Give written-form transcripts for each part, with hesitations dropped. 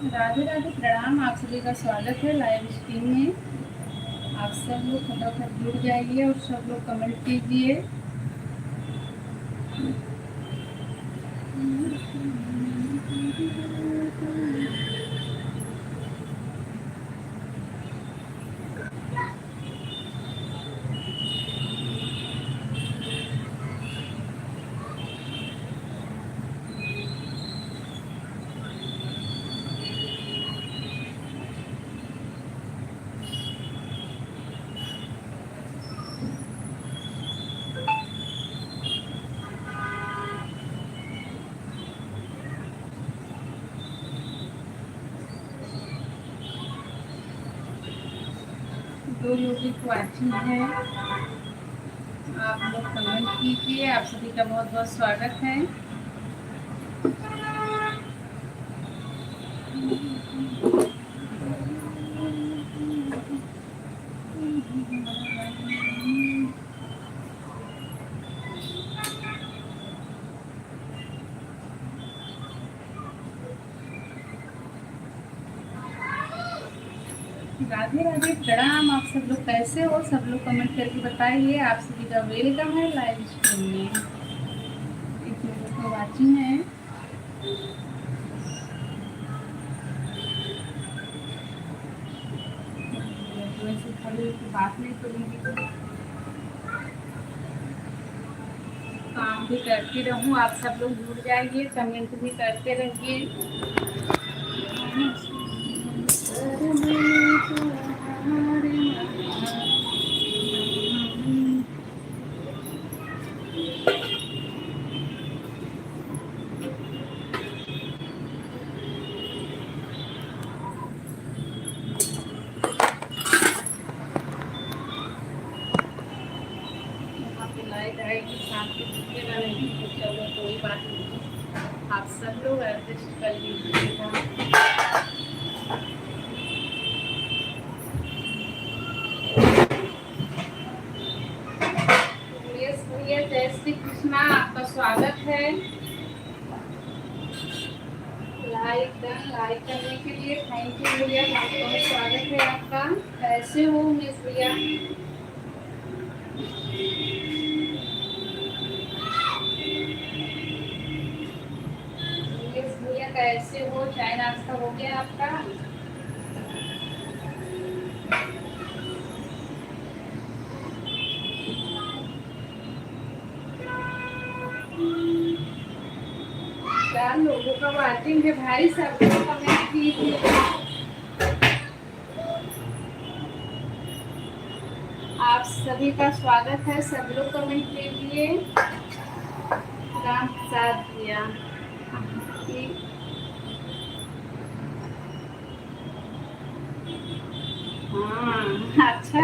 राधे राधे, प्रणाम। आप सभी का स्वागत है लाइव स्ट्रीम में। आप सब लोग फटाफट जुड़ जाइए और सब लोग कमेंट कीजिए। जो लोग वाचिंग है आप लोग कमेंट कीजिए। आप सभी का बहुत बहुत स्वागत है। राधे राधे, प्रणाम। आप सब लोग कैसे हो? सब लोग कमेंट करके बताइए। आप सभी का वेलकम है लाइव स्ट्रीम में। एक लोगों को वाचिंग है। वैसे खड़ी होकर बात नहीं करूँगी तो काम भी करती रहूँ। आप सब लोग जुड़ जाइए, कमेंट भी करते रहिए। लाइट आएगी, शाम के दिखेगा नहीं तो चलो कोई बात नहीं, आप सब लोग एडजस्ट कर लीजिएगा। भैया जय श्री कृष्णा, आपका स्वागत है। लाइक करने के लिए थैंक यू भैया, बहुत बहुत स्वागत है आपका। कैसे हो मिस भैया? भैया कैसे हो? चाय नाश्ता हो गया आपका? चार लोगों का वाचिंग है भाई, सब लोग कमेंट कीजिए। आप सभी का स्वागत है, सब लोग कमेंट कीजिए। राम प्रसाद भैया, हाँ अच्छा,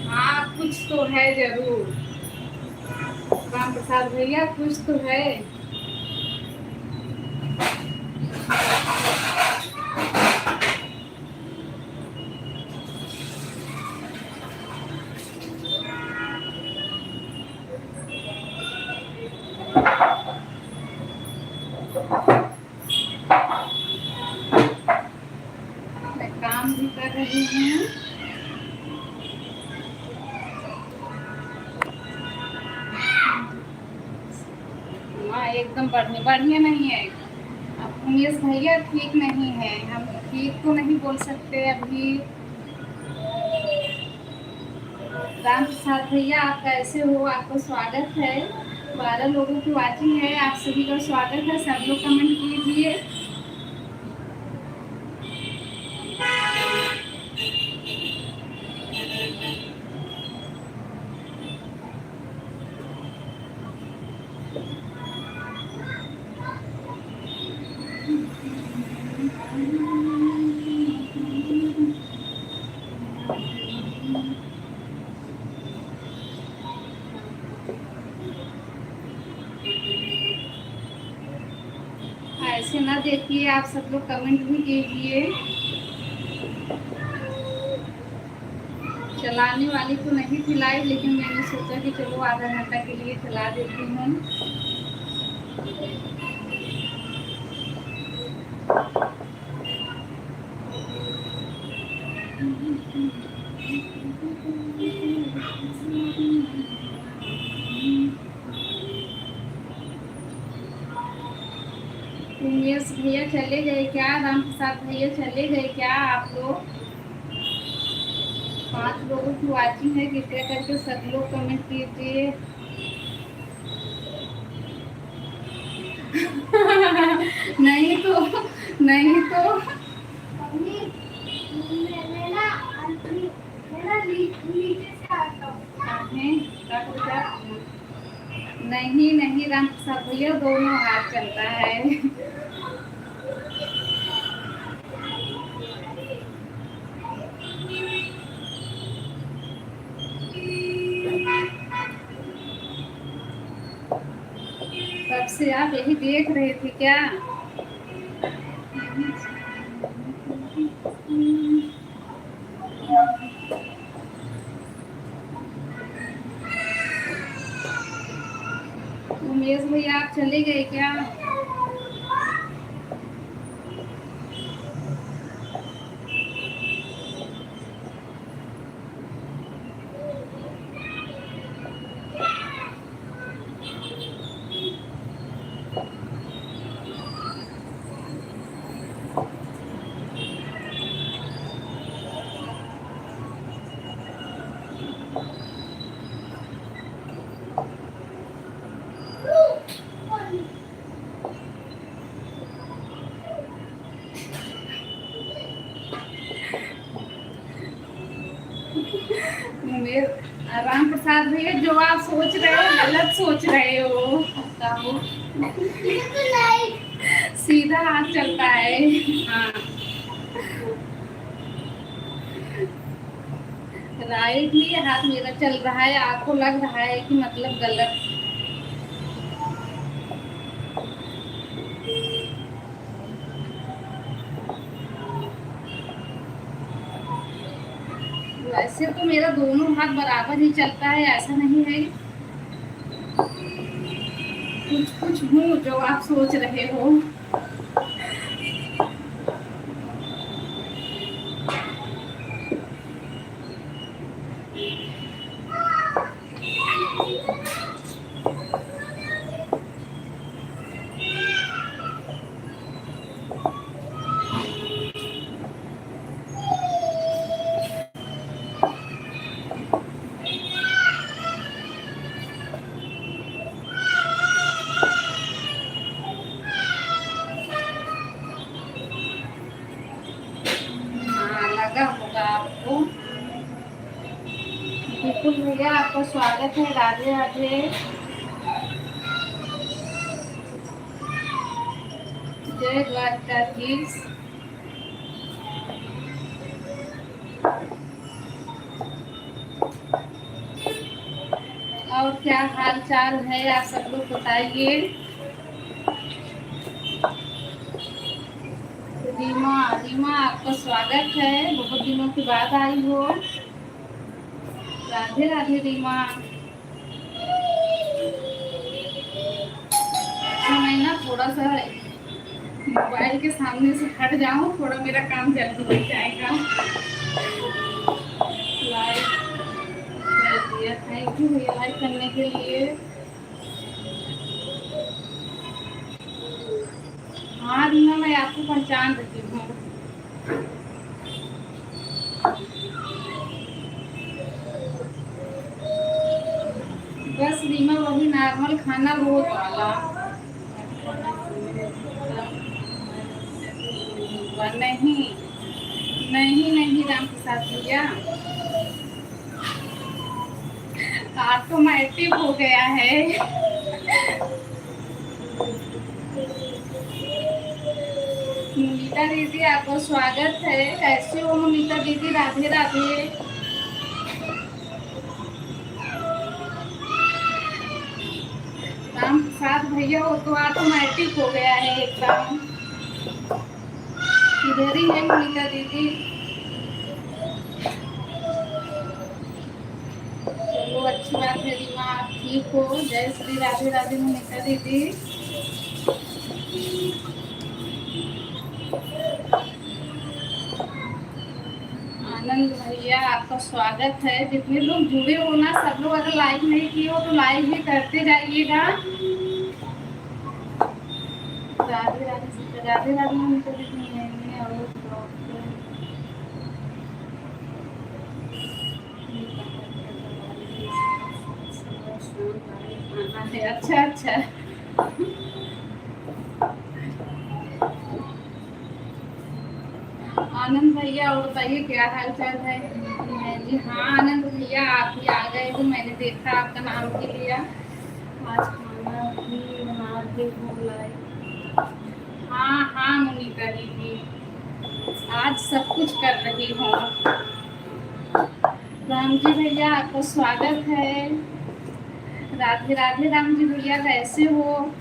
हाँ कुछ तो है जरूर। राम प्रसाद भैया कुछ तो है। मैं काम भी कर रही हूँ। हाँ एकदम बढ़िया नहीं है। अब उमेश भैया ठीक नहीं है, हम ठीक तो नहीं बोल सकते अभी। राम प्रसाद भैया आप कैसे हो? आपका स्वागत है। 12 लोगों की वाचिंग है, आप सभी का स्वागत है। सब लोग कमेंट कीजिए। ऐसे ना देखिए, आप सब लोग कमेंट भी कीजिए। चलाने वाली तो नहीं थी लाइव, लेकिन मैंने सोचा कि चलो आधा घंटा के लिए चला देती हूँ। उमेश भैया चले गए क्या? राम प्रसाद भैया चले गए क्या? आप लोग 5 लोगों की वाचिंग है, कृपया करके सब लोग कमेंट कीजिए। नहीं तो नहीं तो नहीं नहीं राम प्रसाद भैया दोनों हाथ चलता है। तब से आप यही देख रहे थे क्या? उमेश भैया आप चले गए क्या? राम प्रसाद भैया जो आप सोच रहे हो गलत सोच रहे हो। सीधा हाथ चलता है। हाँ राइट ही हाथ मेरा चल रहा है, आपको लग रहा है कि मतलब गलत। वैसे तो मेरा दोनों हाथ बराबर ही चलता है, ऐसा नहीं है। कुछ कुछ हूँ जो आप सोच रहे हो। लगा होगा आपको। बिल्कुल भैया आपका स्वागत है, राधे राधे, जय द्वारकाधीश। और क्या हाल चाल है आप सब लोग बताइए। रीमा रीमा आपका स्वागत है, बहुत दिनों के बाद आई हो। राधे राधे रीमा। तो मैं ना थोड़ा सा मोबाइल के सामने से हट जाऊं, थोड़ा मेरा काम जल्दी हो जाएगा। लाइक कर दिया, थैंक यू भैया लाइक करने के लिए। हाँ रीमा मैं आपको पहचान रही हूँ। बस रीमा वही नॉर्मल खाना रोज वाला। नहीं नहीं नहीं राम प्रसाद भैया ऑटोमेटिक हो गया है। मोनिका दीदी आपका स्वागत है, कैसे हो मोनिका दीदी? राधे राधे। राम प्रसाद भैया हो तो ऑटोमेटिक हो गया है एकदम। इधर ही है मोनिका दीदी। चलो अच्छी बात है रीमा, आप ठीक हो। जय श्री राधे राधे मोनिका दीदी। आनंद भैया आपका स्वागत है। जितने लोग जुड़े हो ना, सब लोग अगर लाइक नहीं किए हो तो लाइक भी करते जाइएगा। राधे राधे राधे राधे हम तो नहीं और अच्छा अच्छा। आनंद भैया और बताइए क्या हाल चाल है जी। हाँ आनंद भैया आप ही आ गए तो मैंने देखा आपका नाम भी लिया। आज खाना भी बना के बुलाए। हाँ हाँ मोनिका दीदी आज सब कुछ कर रही हूँ। राम जी भैया आपका स्वागत है। राधे राधे राम जी भैया कैसे हो।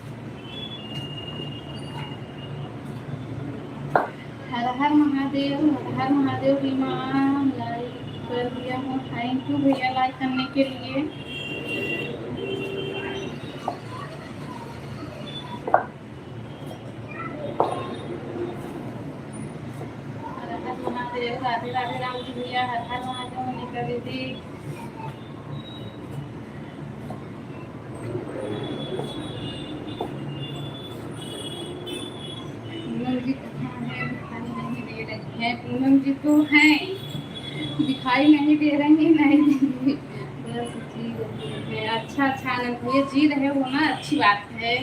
हर हर महादेव हर हर महादेव रीमा लाइक कर दिया हूँ। थैंक यू भैया लाइक करने के लिए। हर हर महादेव राधे राधे राम जी भैया हर हर महादेव मोनिका दीदी। पूनम जी कहाँ है दिखाई नहीं दे रही है। पूनम जी तो हैं दिखाई नहीं दे रही नहीं देंगी बस जी रही है। अच्छा अच्छा आनंद भैया जी रहे हो ना अच्छी बात है।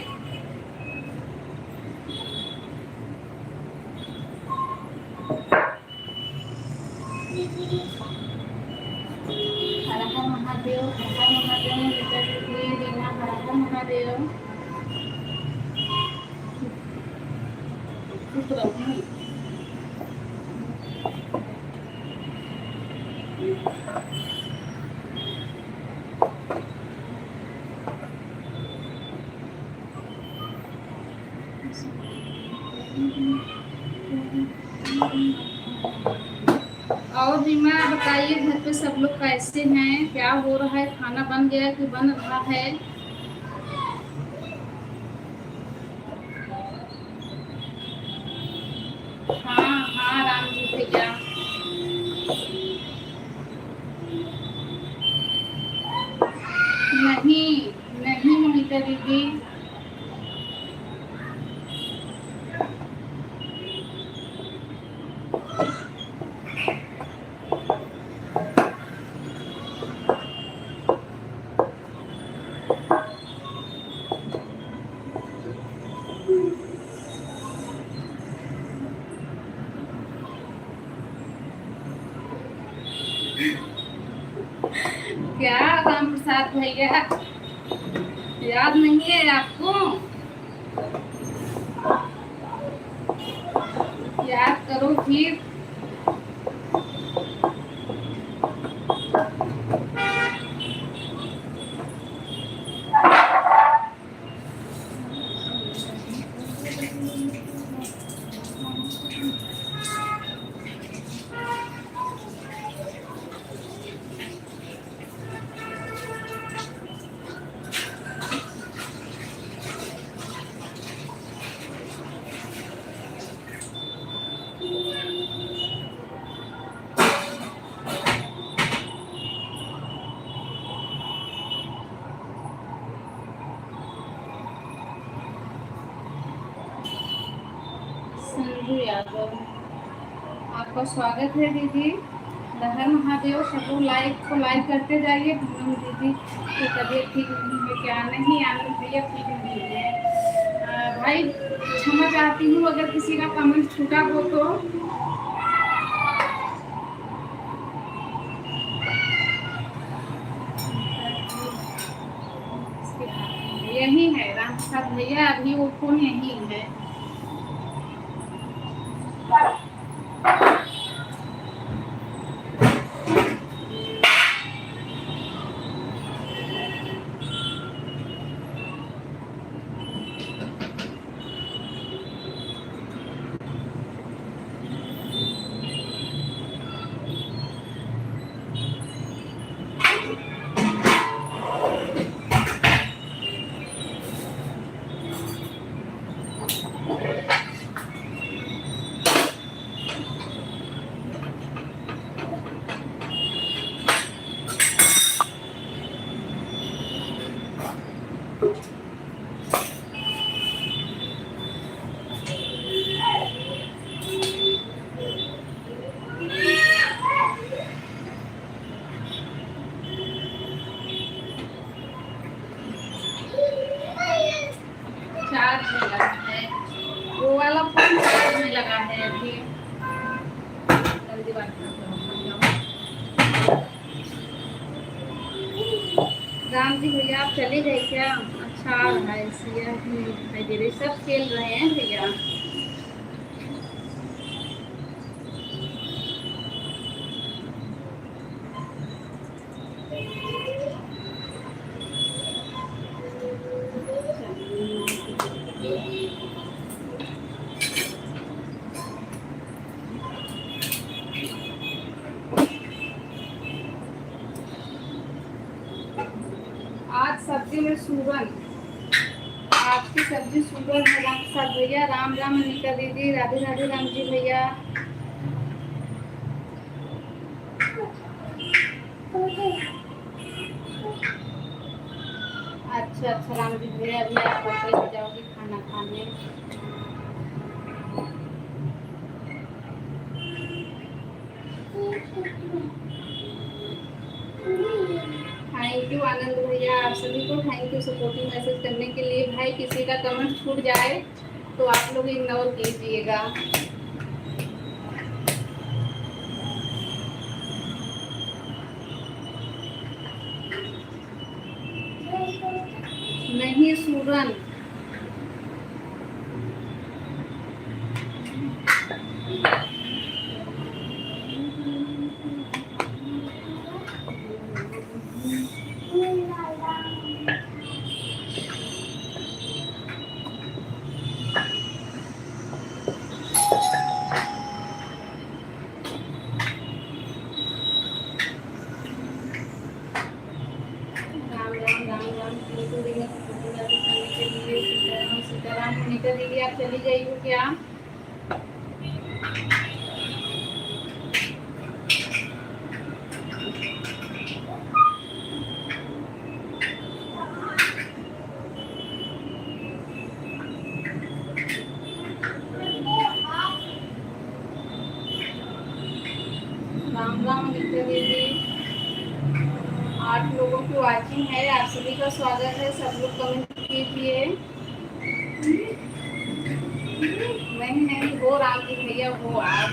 हर हर महादेव हर हर महादेव मोनिका दीदी रीना हर हर महादेव। खुश रहूं। और रीमा बताइए घर पे सब लोग कैसे हैं, क्या हो रहा है, खाना बन गया कि बन रहा है। हाँ हाँ राम जी भैया नहीं नहीं मोनिका दीदी। क्या राम प्रसाद भैया याद नहीं है आपको। याद करो फिर। संजू यादव आपका स्वागत है दीदी। हर महादेव सब लोग लाइक को लाइक करते जाइए। पूनम दीदी की तबीयत ठीक नहीं है क्या। नहीं आनंद भैया ठीक नहीं है। भाई क्षमा चाहती हूँ अगर किसी का कमेंट छूटा हो तो। यही है राम प्रसाद भैया अभी वो फोन यही है। चला है अभी। जल्दी बात करते। राम जी भैया आप चले गए क्या? अच्छा आ रहा है इसलिए नहीं दिखाई दे रही। सब खेल रहे हैं भैया। आज सब्जी में सूरन, आपकी सब्जी सूरन है राम प्रसाद भैया। राम राम अनिका दीदी, राधे राधे राम जी भैया। अच्छा अच्छा राम जी भैया, अभी आप होटल में जाओगे खाना खाने। थैंक यू आनंद भैया, आप सभी को थैंक यू सपोर्टिंग मैसेज करने के लिए। भाई किसी का कमेंट छूट जाए तो आप लोग इग्नोर कीजिएगा। नहीं सूरन, सीताराम मोनिका दीदी आप चली जाइए क्या? राम राम मोनिका दीदी, 8 लोगों की वॉचिंग है। आप सभी का स्वागत है। सब लोग कमेंट कीजिए। नहीं नहीं वो राम जी भैया वो आप।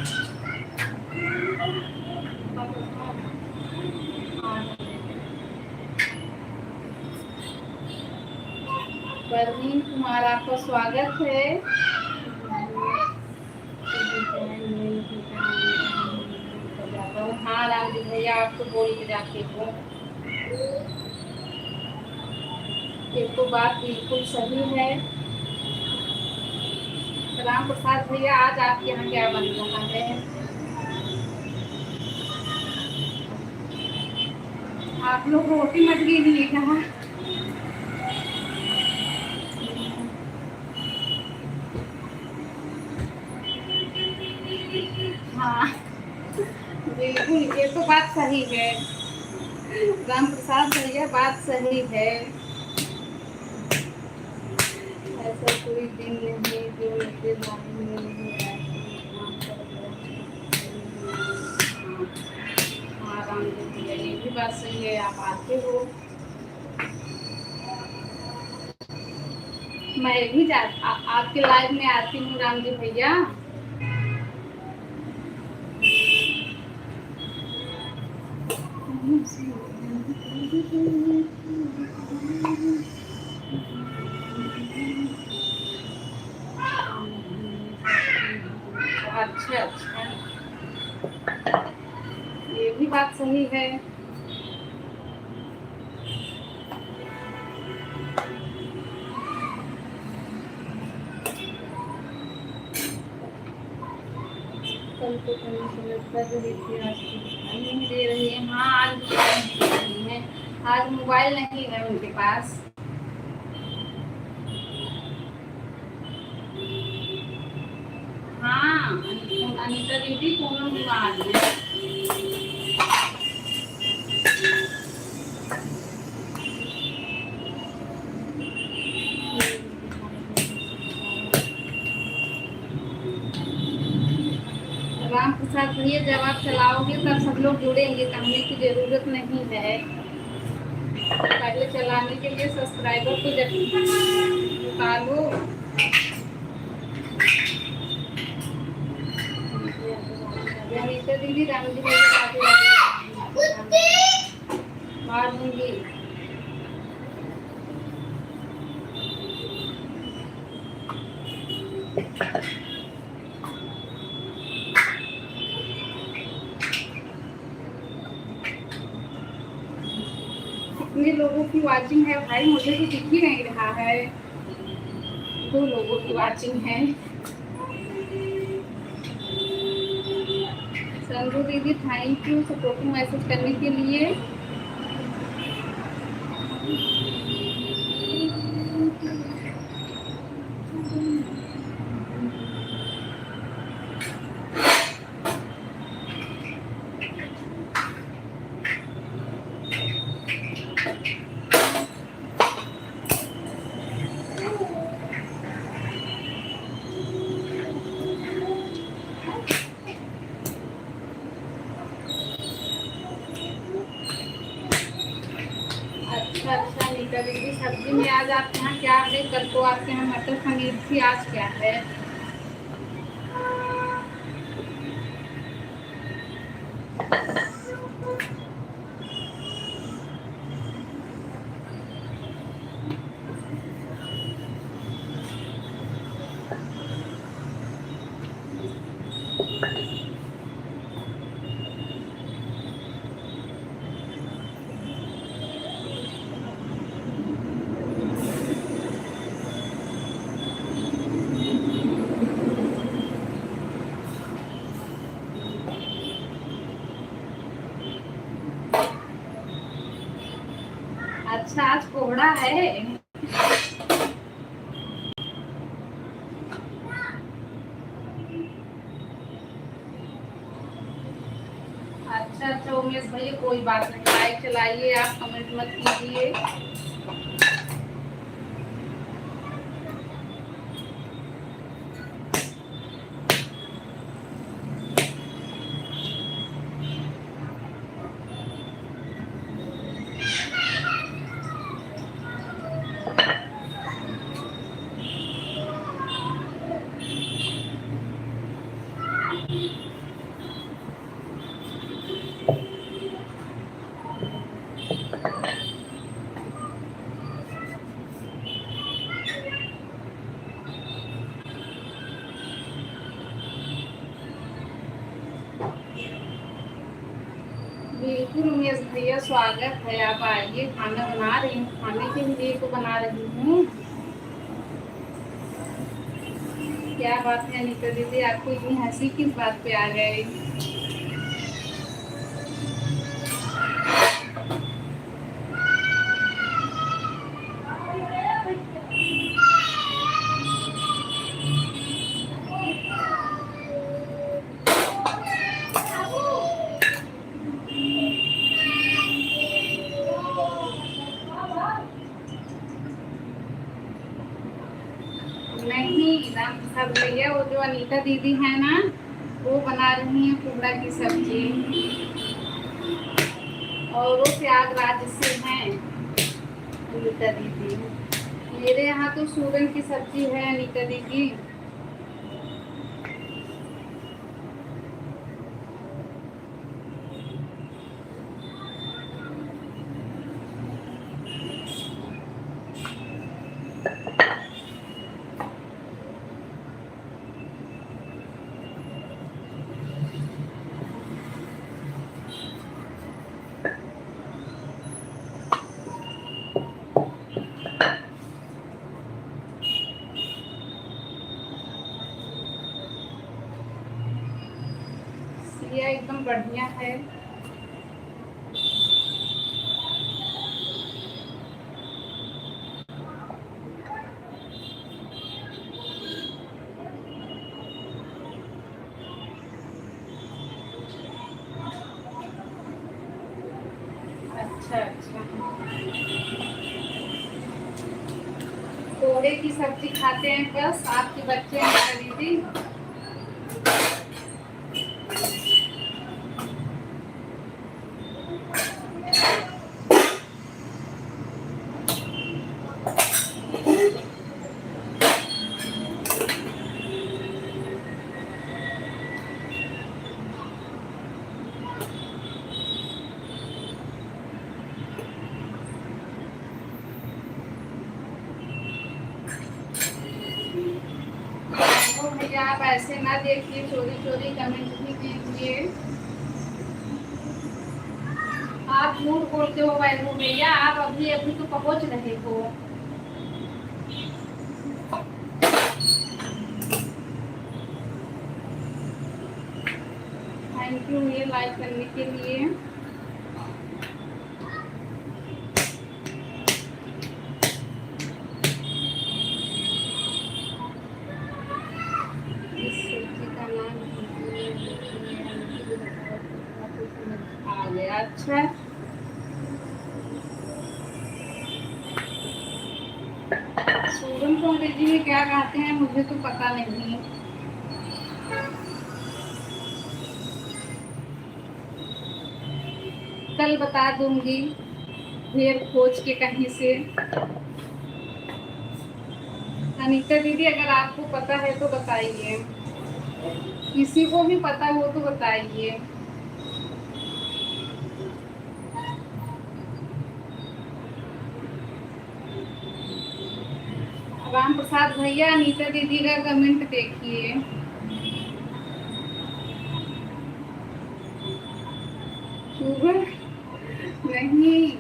परवीन कुमार आपका स्वागत है। हाँ राम जी भैया आप तो बोल के जाते हो। ये तो बात बिल्कुल सही है। राम प्रसाद भैया आज आपके यहाँ क्या बन रहा है? आप लोग रोटी मटकी नहीं कहा? हाँ बिल्कुल, ये तो बात सही है राम प्रसाद भैया, बात सही है। ऐसा कोई दिन नहीं जो मेरे बारे में नहीं आए। हाँ राम जी भैया ये भी बात सही है, आप आते हो। मैं भी आपके लाइव में आती हूँ राम जी भैया। अच्छा अच्छा, ये भी बात सही है। कल तो कर रही थी, आज तो नहीं दे रही है। हाँ आज नहीं है, आज मोबाइल नहीं है उनके पास। हाँ अनिता दीदी पूनम बीमार है। राम प्रसाद भैया जब आप चलाओगे तब सब लोग जुड़ेंगे, कहने की जरूरत नहीं है। पहले चलाने के लिए सब्सक्राइबर को निकालो। दीदी, राम जी भैया राधे राधे। मार दूंगी। कितने लोगों की वाचिंग है भाई, मुझे तो दिख ही नहीं रहा है। 2 लोगों की वाचिंग है। संजू दीदी थैंक यू सपोर्टिंग मैसेज करने के लिए। अच्छा नीता दीदी, सब्जी में आज आपके यहाँ क्या है? कल तो आपके यहाँ मटर पनीर थी, आज क्या है? अच्छा आज कोहड़ा है। अच्छा उमेश भैया, कोई बात नहीं, लाइक चलाइए, आप कमेंट मत कीजिए। बिल्कुल उमेश भैया, स्वागत है, आप आइए। खाना बना रही हूँ, खाने के लिए तो बना रही हूँ। क्या बात है अनीता दीदी, आपको इतनी हंसी किस बात पे आ गई? नहीं राम प्रसाद भैया, वो जो अनीता दीदी है ना, वो बना रही है कोहड़ा की सब्जी, और वो प्रयागराज से हैं अनीता दीदी। मेरे यहाँ तो सूरन की सब्जी है अनीता दीदी। सिया एकदम बढ़िया है। अच्छा कोहड़े की सब्जी खाते हैं बस आपके बच्चे हैं दीदी। ऐसे ना देखिए, चोरी चोरी कमेंट भी कीजिए। आप झूठ बोलते हो वैभव भैया, आप अभी अभी तो पहुंच रहे हो। थैंक यू ये लाइक करने के लिए। इस सब्जी का नाम आ गया। अच्छा, सूरन को अंग्रेजी में क्या कहते हैं मुझे तो पता नहीं। कल बता दूंगी ढेर खोज के कहीं से। अनीता दीदी अगर आपको पता है तो बताइए, किसी को भी पता हो तो बताइए। राम प्रसाद भैया अनीता दीदी का कमेंट देखिए। शुगर नहीं,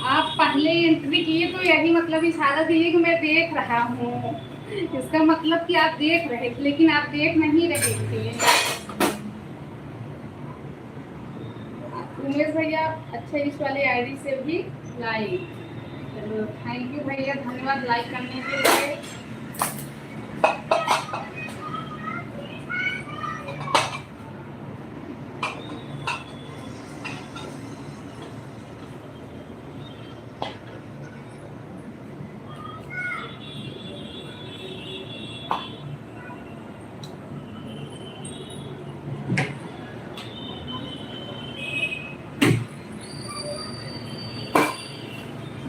आप पहले एंट्री किए तो यही मतलब इशारा दिए कि मैं देख रहा हूँ। इसका मतलब कि आप देख रहे थे, लेकिन आप देख नहीं रहे थे। उमेश भैया अच्छा, इस वाले आईडी से भी लाइक। चलो थैंक यू भैया, धन्यवाद लाइक करने के लिए।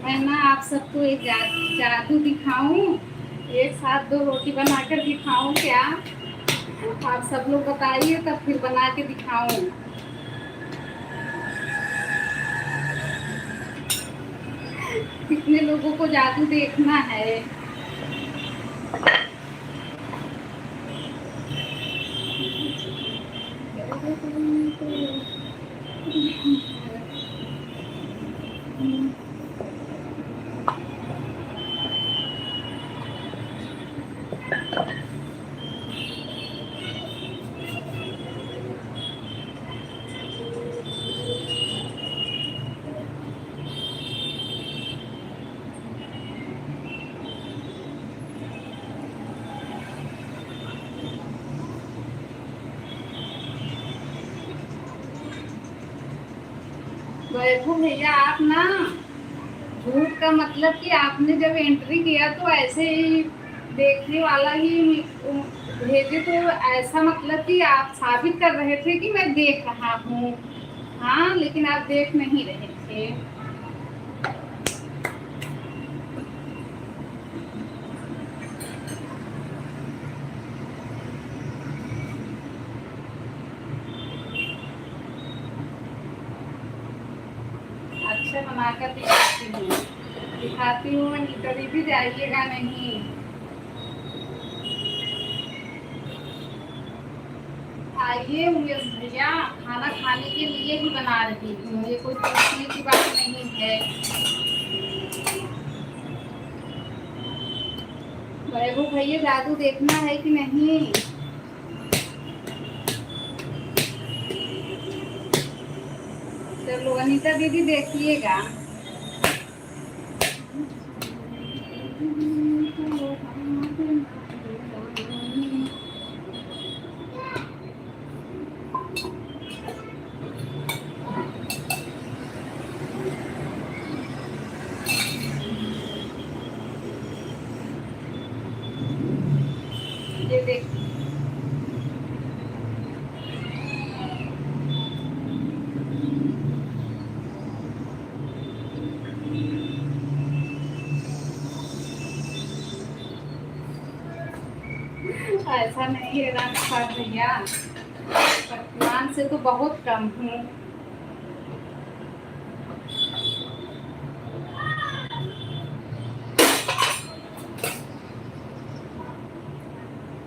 मैं ना आप सबको एक जादू दिखाऊं, एक साथ दो रोटी बनाकर दिखाऊं क्या? आप सब लोग बताइए तब फिर बना के दिखाऊं। कितने लोगों को जादू देखना है? वैभव भैया आप ना, झूठ का मतलब कि आपने जब एंट्री किया तो ऐसे ही देखने वाला ही भेजे, तो ऐसा मतलब कि आप साबित कर रहे थे कि मैं देख रहा हूँ। हाँ, लेकिन आप देख नहीं रहे थे। अच्छा बनाकर दिखाती हूँ कभी भी जाइएगा नहीं। आइए उमेश भैया, खाना खाने के लिए ही बना रही हूँ, ये कोई पूछने की बात नहीं है। वैभव भैया जादू देखना है कि नहीं? चलो अनीता दीदी देखिएगा। ये देख, ऐसा नहीं है राम प्रसाद भैया, वर्तमान से तो बहुत कम हूँ।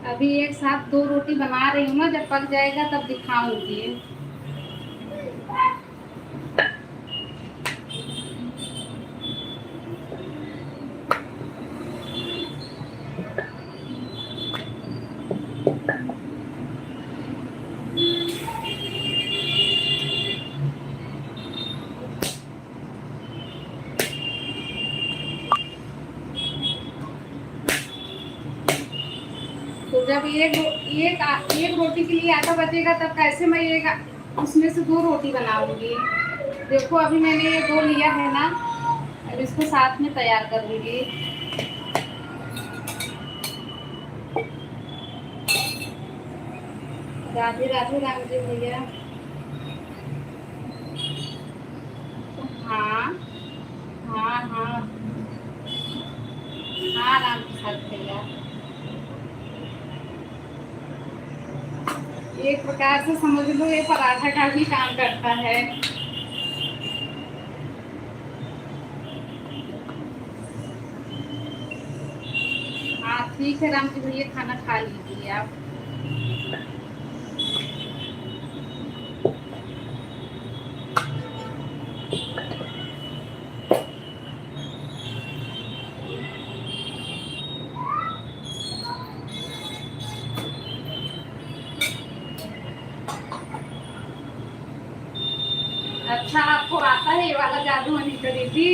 अभी एक साथ 2 रोटी बना रही हूँ ना, जब पक जाएगा तब दिखाऊंगी। तो जब एक रोटी के लिए आटा बचेगा तब कैसे मैं उसमें से 2 रोटी बनाऊंगी। देखो अभी मैंने ये 2 लिया है ना, अब इसको साथ में तैयार करूंगी। राधे राधे राम जी भैया। हाँ हाँ हाँ हाँ, राम प्रसाद भैया। एक प्रकार से समझ लो ये पराठा का भी काम करता है। हाँ ठीक है राम जी भैया, खाना खा लीजिए आप। अच्छा, आपको आता है ये वाला जादू अनीता दीदी?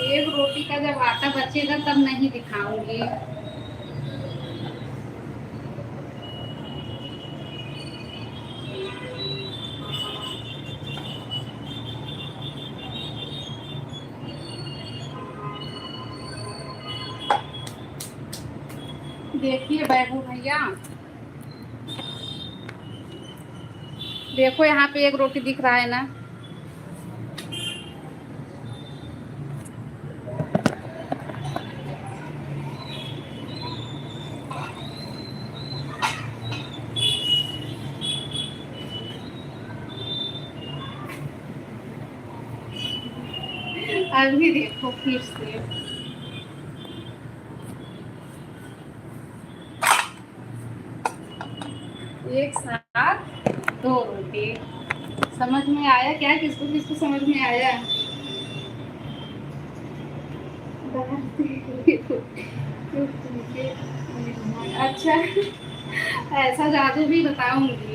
एक रोटी का जब आटा बचेगा तब नहीं दिखाऊंगी। देखिए बैगू भैया, देखो यहाँ पे एक रोटी दिख रहा है ना। अभी देखो फिर से एक साथ 2 रोटी। समझ में आया क्या? किसको किसको समझ में आया? अच्छा, ऐसा जादू भी बताऊंगी।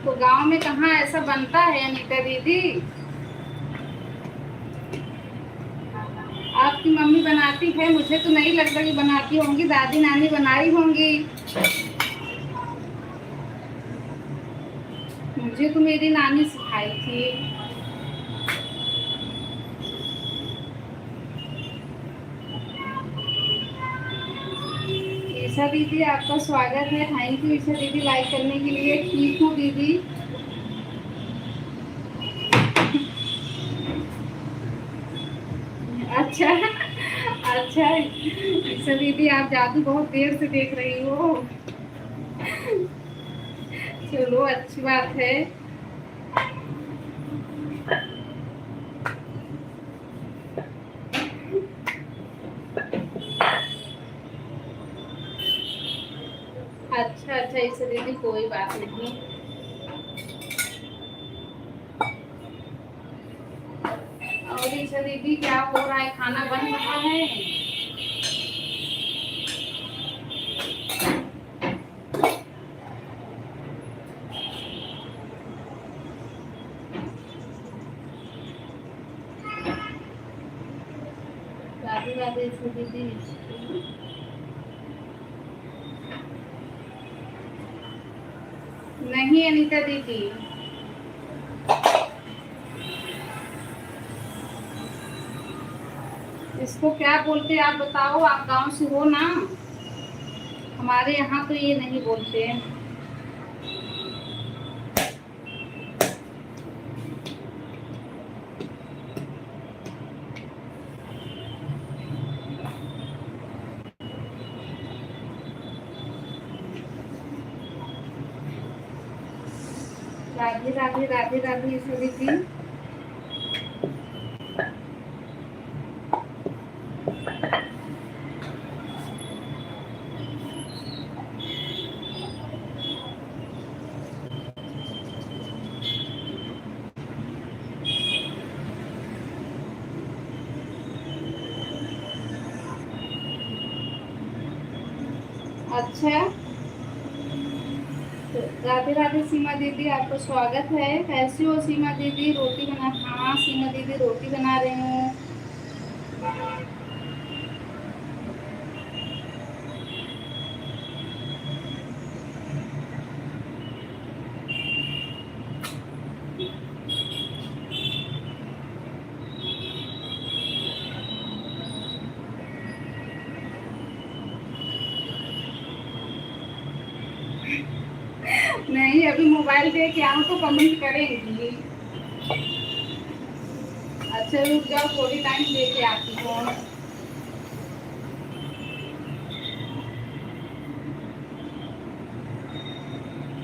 तो गांव में कहाँ ऐसा बनता है अनीता दीदी? आपकी मम्मी बनाती है, मुझे तो नहीं लगता कि बनाती होंगी, दादी नानी बनाई होंगी। मुझे तो मेरी नानी सिखाई थी। ईशा दीदी आपका स्वागत है। थैंक यू ईशा दीदी लाइक करने के लिए। ठीक हूँ दीदी। अच्छा अच्छा, ईशा दीदी आप जादू बहुत देर से देख रही हो। चलो अच्छी बात है। अच्छा अच्छा ईशा दीदी, कोई बात नहीं। और ईशा दीदी क्या हो रहा है? खाना बन रहा है? राधे राधे दीदी। नहीं अनीता दीदी, इसको क्या बोलते आप बताओ, आप गांव से हो ना? हमारे यहाँ तो ये नहीं बोलते। राधे राधे राधे राधे सभी जी। अच्छा, राधे राधे सीमा दीदी, आपका स्वागत है। कैसी हो सीमा दीदी? रोटी बना, हाँ सीमा दीदी रोटी बना रही हूँ। नहीं, अभी मोबाइल दे के आऊँ तो कमेंट करेंगी। अच्छा रुक जाओ, थोड़ी टाइम लेके आती हूँ।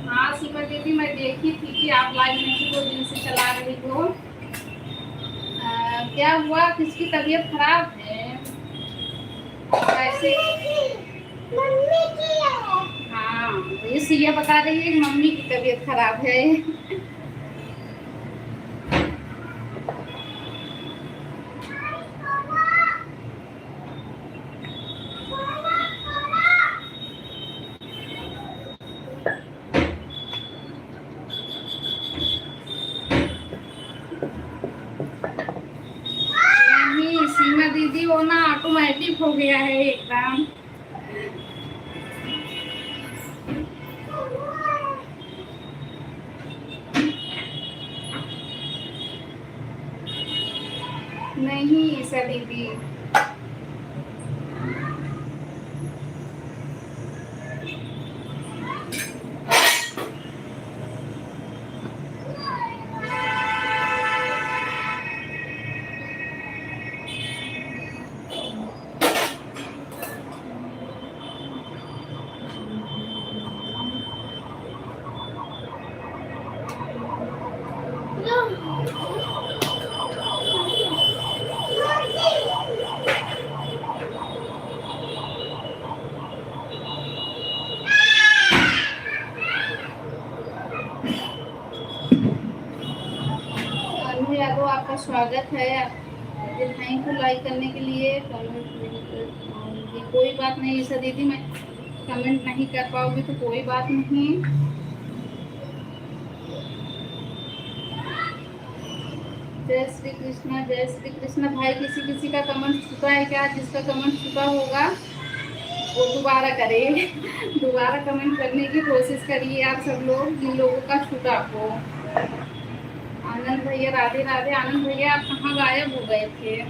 हाँ सीमा दीदी, मैं देखी थी कि आप लाइव नहीं 2 दिन से चला रही हो। क्या हुआ, किसकी तबीयत खराब है? कैसे? मम्मी की है। हाँ, ये सिया बता रही है कि मम्मी की तबीयत खराब है। नहीं सीमा दीदी, वो ना ऑटोमेटिक हो गया है एकदम। नहीं ईसा दीदी, अनु यादव आपका स्वागत है। थैंक यू लाइक करने के लिए। कोई बात नहीं ईसा दीदी, मैं कमेंट नहीं कर पाओगी तो कोई बात नहीं। जय श्री कृष्णा, जय श्री कृष्णा। भाई किसी किसी का कमेंट छूटा है क्या? जिसका कमेंट छूटा होगा वो दोबारा करे। दोबारा कमेंट करने की कोशिश करिए आप सब लोग, जिन लोगों का छूटा हो। आनंद भैया राधे राधे। आनंद भैया आप कहाँ गायब हो गए थे?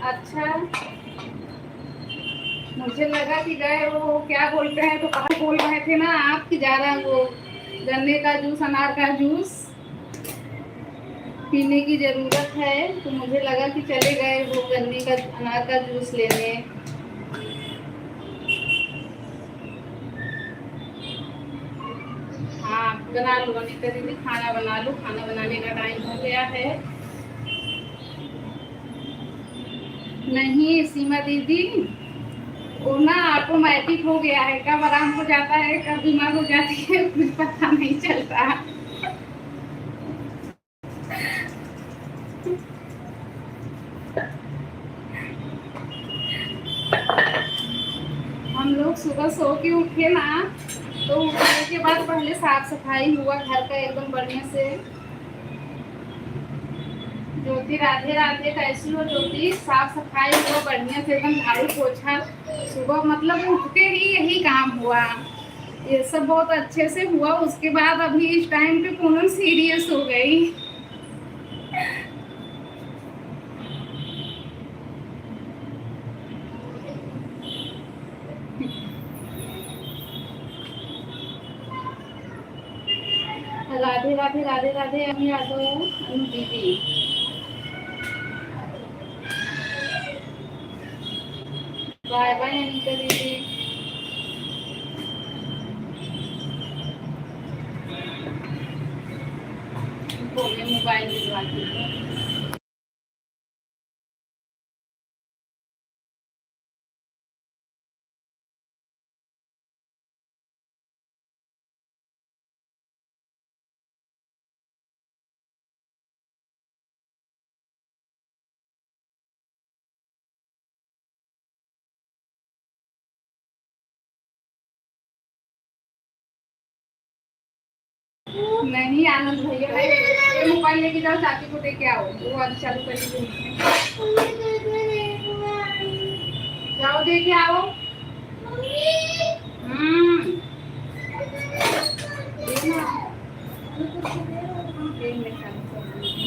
अच्छा, मुझे लगा कि गए वो क्या बोलते हैं, तो कहाँ बोल रहे थे ना आप कि जा रहा वो गन्ने का जूस, अनार का जूस पीने की जरूरत है, तो मुझे लगा कि चले गए वो गन्ने का अनार का जूस लेने। हाँ बना लो अनीता दीदी, खाना बना लो, खाना बनाने का टाइम हो गया है। नहीं सीमा दीदी, वो ना ऑटोमेटिक हो गया है, कब आराम हो जाता है कब बीमार हो जाती है कुछ पता नहीं चलता। हम लोग सुबह सो के उठे ना, तो उठने के बाद पहले साफ सफाई हुआ घर का एकदम बढ़िया से। ज्योति राधे राधे, कैसी हो ज्योति? साफ सफाई हुआ बढ़िया से एकदम, झाड़ू पोछा सुबह, मतलब उठते ही यही काम हुआ। ये सब बहुत अच्छे से हुआ। उसके बाद अभी इस टाइम पे पूनम सीरियस हो गई। राधे राधे राधे राधे अनु यादव, अनु दीदी। बाय बाय अनिता दीदी। बोले मोबाइल भिजवा दीजिए। नहीं आनंद भैया नहीं, ये मोबाइल लेके जाओ, चाची को दे के आओ, वो आज चालू करेंगे। जाओ दे के आओ। हम्म। देना। दे मैं चालू कर दूंगी।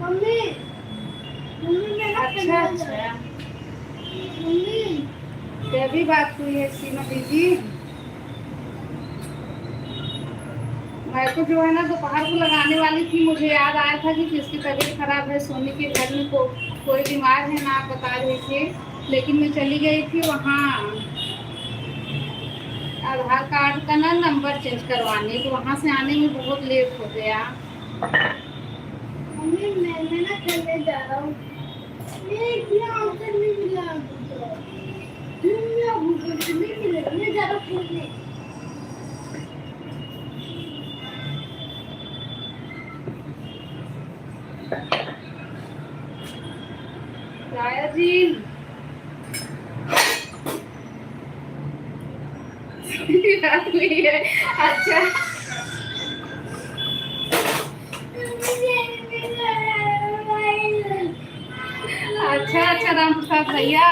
मम्मी, मम्मी मेरा अच्छा अच्छा। मम्मी तभी बात हुई है सीमा दीदी। मैं तो जो है ना दोपहर को लगाने वाली थी, मुझे याद आया था कि किसकी तबीयत खराब है, सोनी के घर में कोई बीमार है ना, आप बता रहे थे। लेकिन मैं चली गई थी वहाँ आधार कार्ड का ना नंबर चेंज करवाने, तो वहाँ से आने में बहुत लेट हो गया। मम्मी मैं ना खेलने जा रहा हूँ। ये क्या आंसर नहीं मिला नहीं मिला, मैं जा रहा हूँ खेलने। राया जी। हुई है। अच्छा अच्छा अच्छा राम प्रसाद भैया।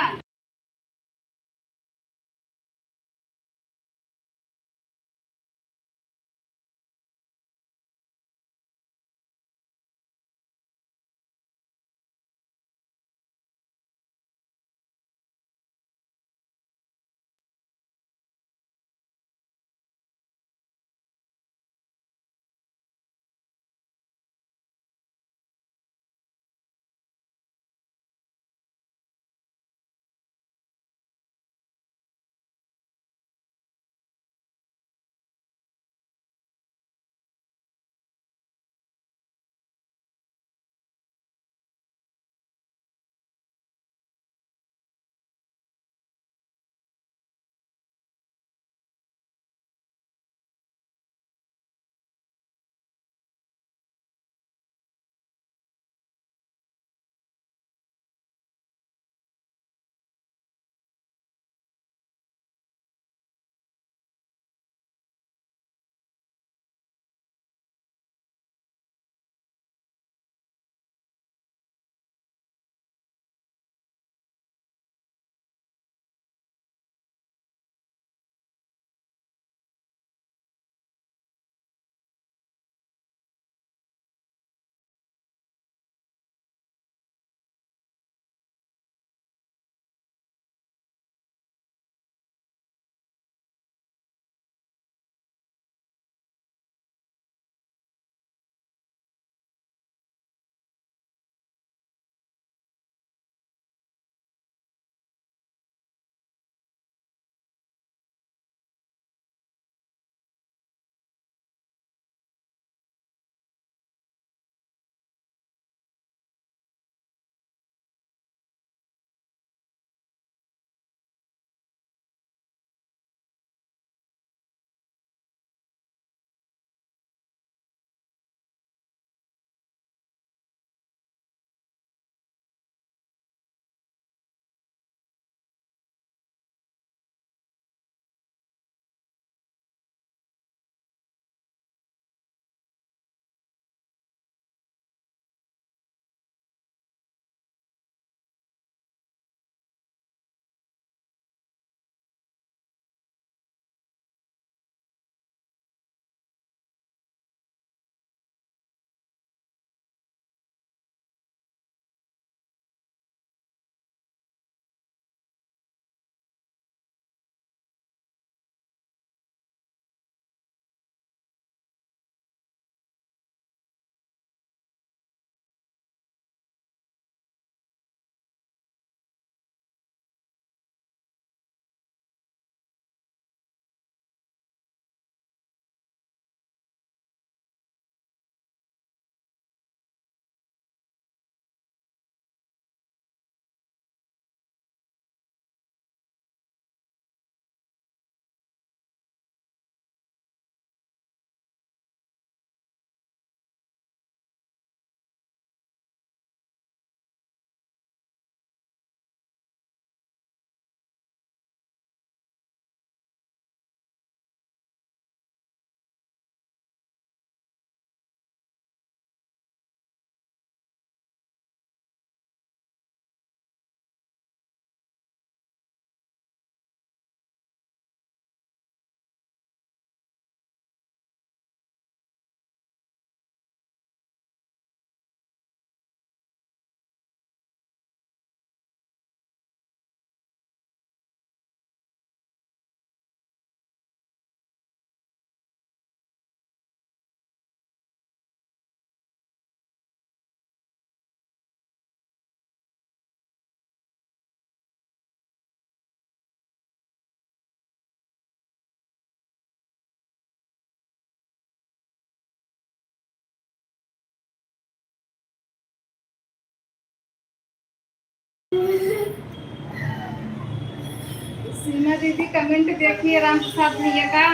सीमा दीदी कमेंट देखिए राम प्रसाद भैया का।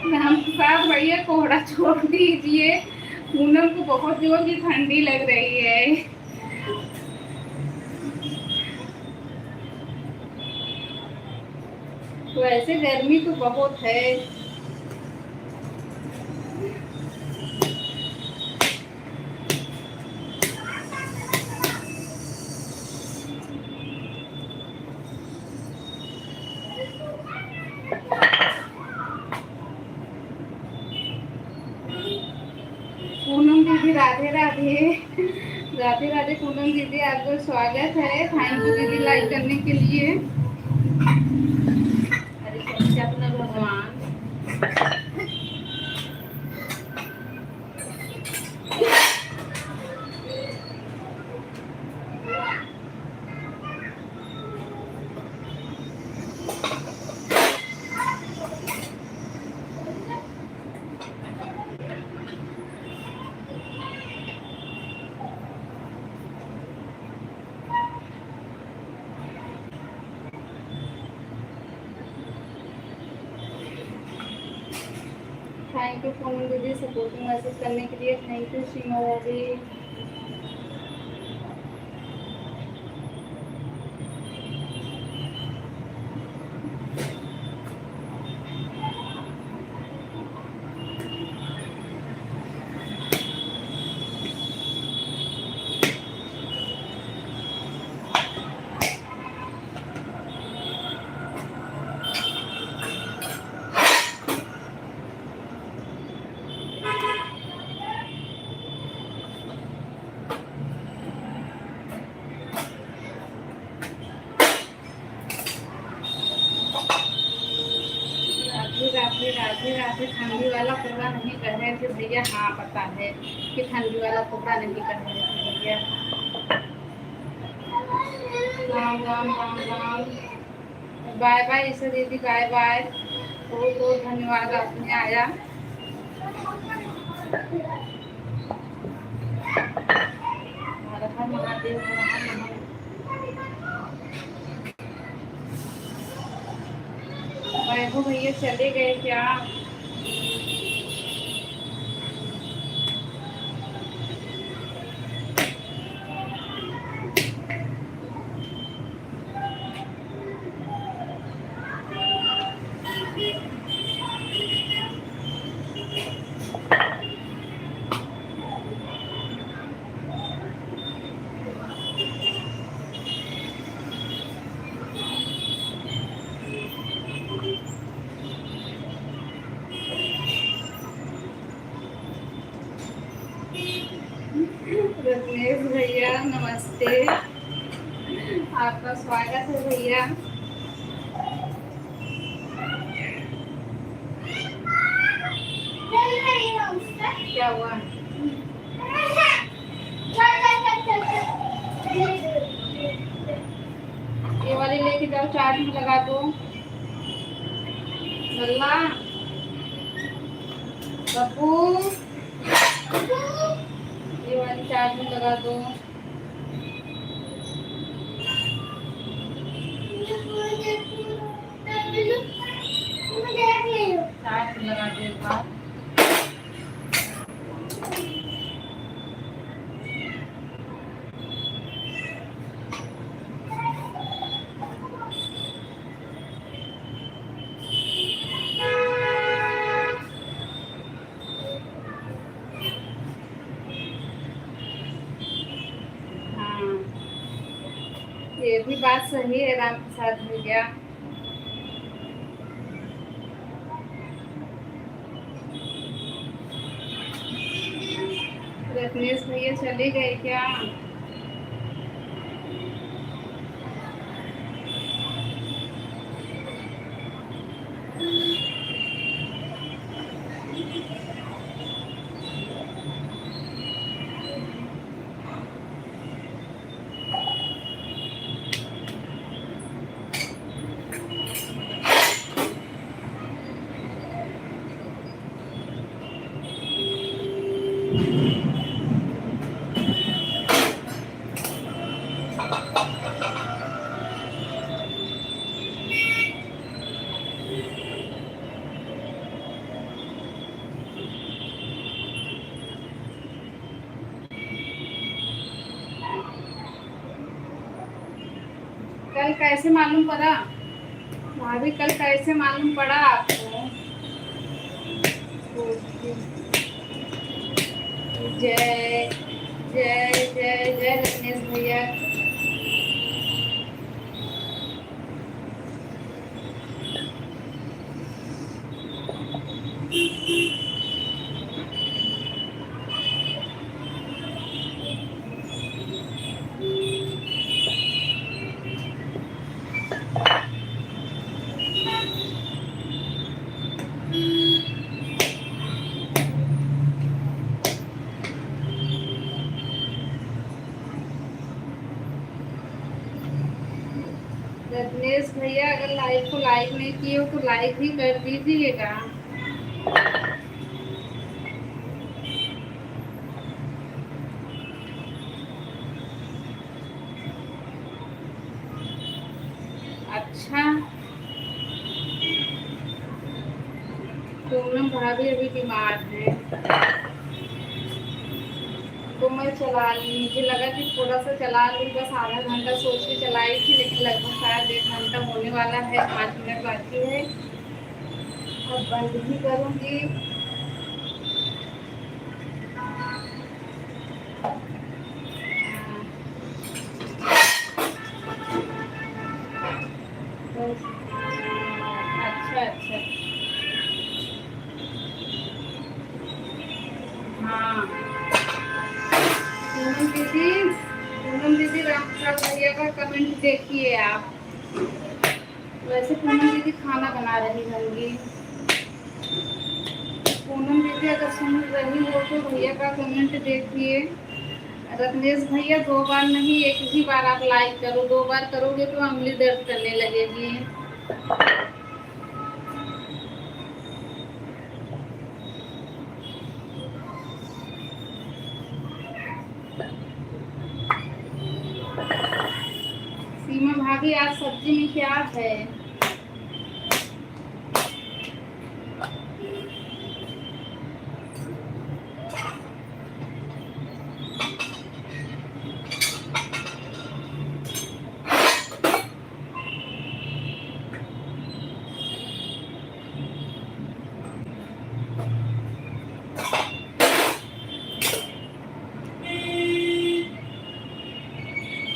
राम प्रसाद भैया कोहरा छोड़ दीजिए, पूनम को बहुत जोर की ठंडी लग रही है। वैसे गर्मी तो बहुत है। पूनम दीदी राधे राधे। राधे राधे पूनम दीदी, आपका स्वागत है। थैंक यू दीदी लाइक करने के लिए। अरे सबसे अपना भगवान। थैंक यू पूनम दीदी सपोर्टिंग मैसेज करने के लिए। थैंक यू सीमा दीदी। राधे राधे राधे। ठंडी वाला कपड़ा नहीं कर रहे थे भैया। हाँ पता है कि ठंडी वाला कपड़ा नहीं कर रहे थे भैया। राम राम राम राम। बाय बाय ईशा दीदी, बाय बाय। बहुत बहुत धन्यवाद आपने आया। हर हर महादेव, हर हर महादेव। वैभव भैया चले गए क्या? रत्नेश भैया नमस्ते, आपका स्वागत है भैया। क्या हुआ? ये वाली लेके जाओ, चार्ज में लगा दो। लल्ला बब्बू, ये वाली चार्ज में लगा दो। चार्ज में लगा दो एक बार। बात सही है राम प्रसाद भैया। रत्नेश भैया चले गए क्या? कल कैसे मालूम पड़ा भाभी? कल कैसे मालूम पड़ा आपको? जय जय जय जय रत्नेश भैया। रत्नेश भैया अगर लाइव को लाइक नहीं किए हो तो लाइक भी कर दीजिएगा। अच्छा, पूनम भाभी अभी बीमार है तो मैं चला ली। मुझे लगा कि थोड़ा सा चला लूँ, बस आधा घंटा सोच के चलाई थी, लेकिन लगभग शायद 1 घंटा होने वाला है, 5 मिनट बाकी है। अब बंद भी करूँगी। अच्छा अच्छा, हाँ पूनम दीदी राम प्रसाद भैया का कमेंट देखिए आप। वैसे पूनम दीदी खाना बना रही होंगी। पूनम दीदी अगर सुन रही हो तो भैया का कमेंट देखिए। रत्नेश भैया 2 बार नहीं, एक ही बार आप लाइक करो, 2 बार करोगे तो उंगली दर्द करने लगेगी। सीमा भाभी आज सब्जी में क्या है?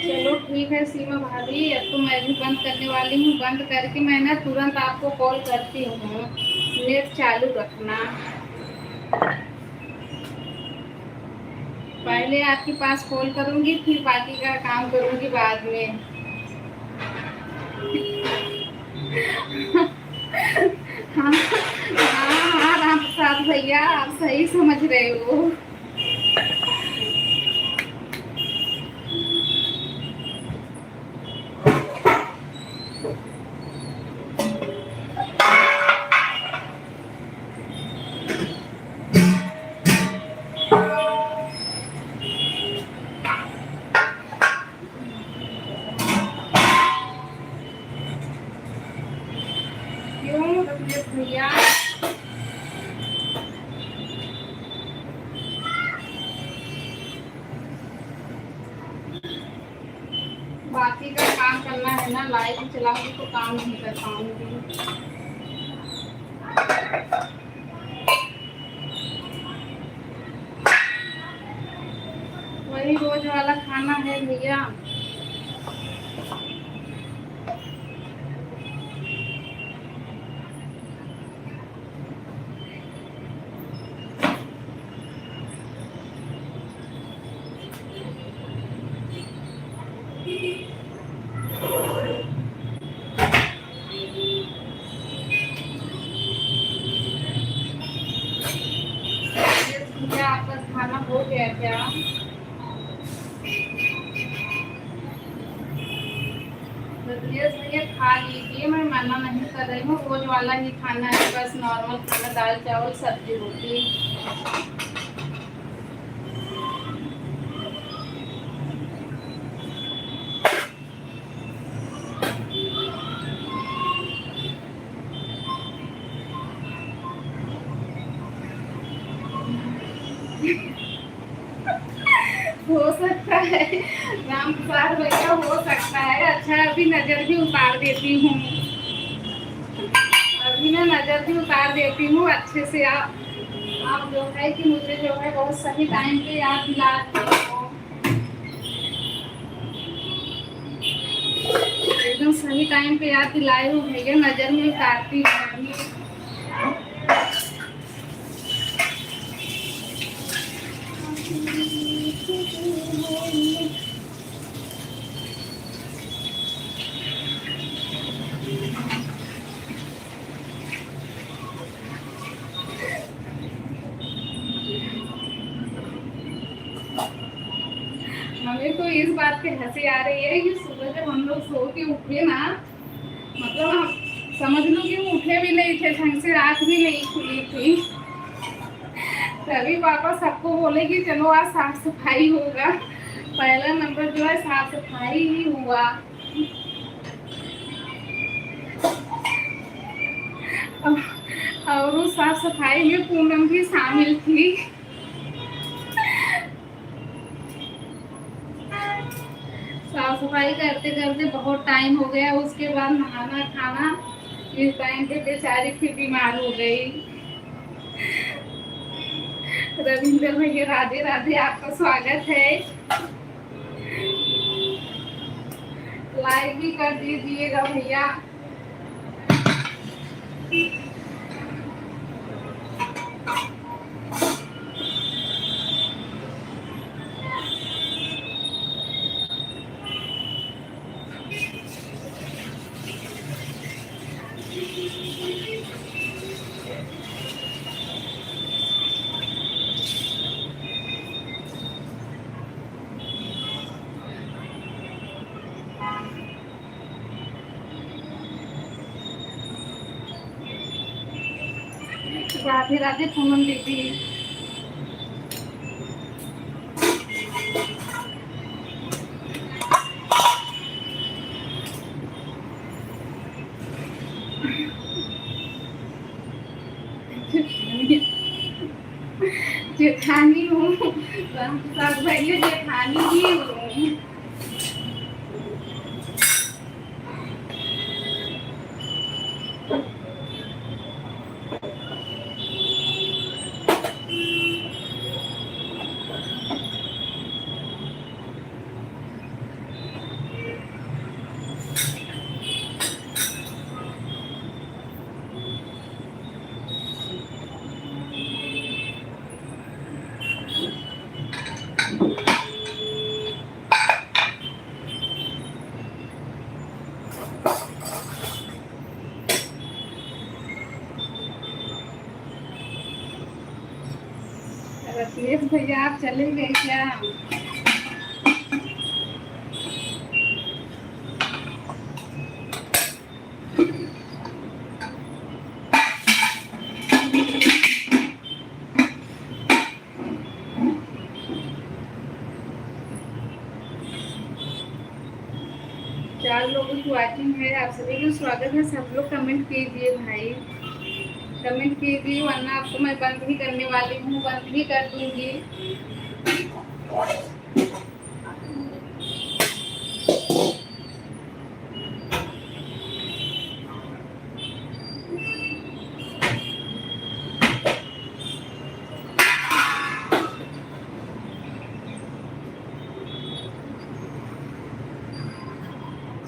चलो ठीक है सीमा भाभी, अब तो मैं भी बंद करने वाली हूँ। बंद करके मैं ना तुरंत आपको कॉल करती हूँ। नेट चालू रखना। पहले आपके पास कॉल करूँगी, फिर बाकी का काम करूँगी बाद में। हाँ हाँ हाँ राम प्रसाद भैया, आप सही समझ रहे हो। क्यों रत्नेश भैया? बाकी का काम करना है ना, लाइट चलाऊंगी तो काम नहीं कर पाऊंगी। वही रोज वाला खाना है भैया। हो गया क्या? बस भैया खा लीजिए, मैं मना नहीं कर रही हूँ, रोज वाला ही खाना है, बस नॉर्मल खाना, दाल चावल सब्जी रोटी। हो सकता है राम प्रसाद भैया, हो सकता है। अच्छा अभी नजर भी उतार देती हूँ, अभी ना नजर भी उतार देती हूँ अच्छे से। आप जो है कि मुझे जो है बहुत सही टाइम पे याद दिलाते हो, एकदम सही टाइम पे याद दिलाए हो भैया, नजर में उतारती हूँ। हमें तो इस बात पे हंसी आ रही है कि सुबह जब हम लोग सो के उठे ना, मतलब हम समझ लो कि वो उठे भी नहीं थे ढंग से, आँख भी नहीं खुली थी, तभी पापा सबको बोले कि चलो आज साफ सफाई होगा। पहला नंबर जो है साफ सफाई ही हुआ। और उस साफ सफाई में पूनम भी शामिल थी। साफ सफाई करते करते बहुत टाइम हो गया, उसके बाद नहाना खाना, इस टाइम पे बेचारी फिर बीमार हो गई। रविंद्र भैया राधे राधे, आपका स्वागत है, लाइक भी कर दीजिएगा भैया। राधे राधे पूनम दीदी। जेठानी हूँ, रामप्रसाद भैया जेठानी ही हूँ। रत्नेश भैया आप चले गए क्या? चार लोगों की वॉचिंग है, आप सभी का स्वागत है। सब लोग कमेंट कीजिए भाई, कमेंट कीजिए, वरना आपको मैं बंद भी करने वाली हूँ, बंद भी कर दूंगी।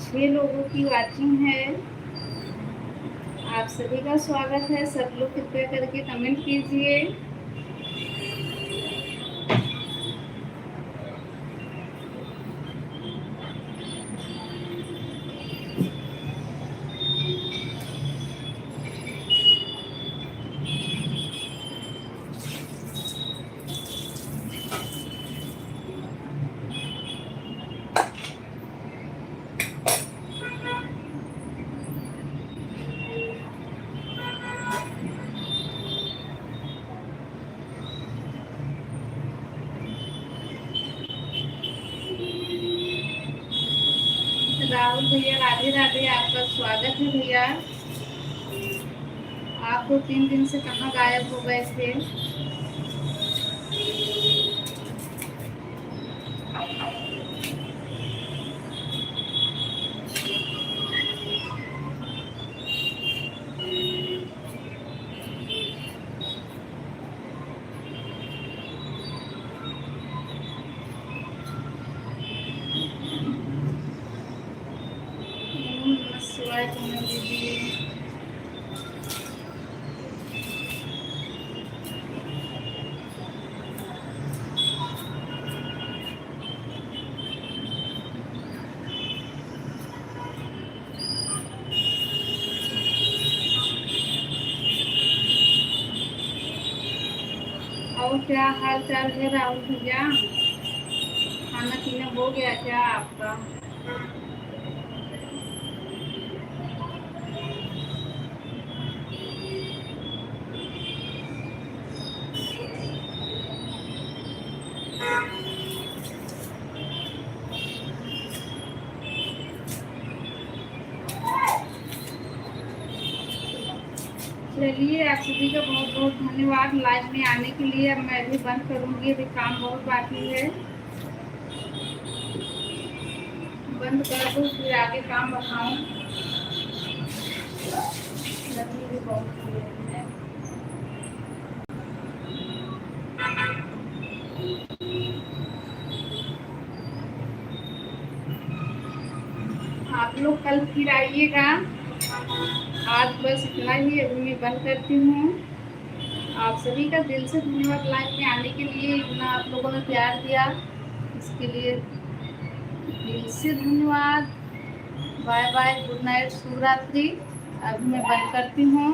6 लोगों की वॉचिंग है, आप सभी का स्वागत है। सब लोग कृपया करके कमेंट कीजिए। 6 राधे राधे। आपका स्वागत है भैया। आप 2-3 दिन से कहाँ गायब हो गए थे? ओम नमः शिवाय पूनम दीदी। और क्या हाल चाल है राहुल भैया? खाना पीना हो गया क्या आपका? चलिए, आप सभी का बहुत बहुत धन्यवाद लाइव में आने के लिए। अब मैं भी बंद करूंगी, अभी काम बहुत बाकी है। बंद कर दूँ फिर आगे काम बढ़ाऊँ। गर्मी भी बहुत है। आप लोग कल फिर आइएगा। आज बस इतना ही, अभी मैं बंद करती हूँ। आप सभी का दिल से धन्यवाद लाइव में आने के लिए। इतना आप लोगों ने प्यार दिया, इसके लिए दिल से धन्यवाद। बाय बाय, गुड नाइट, शुभ रात्रि। अभी मैं बंद करती हूँ।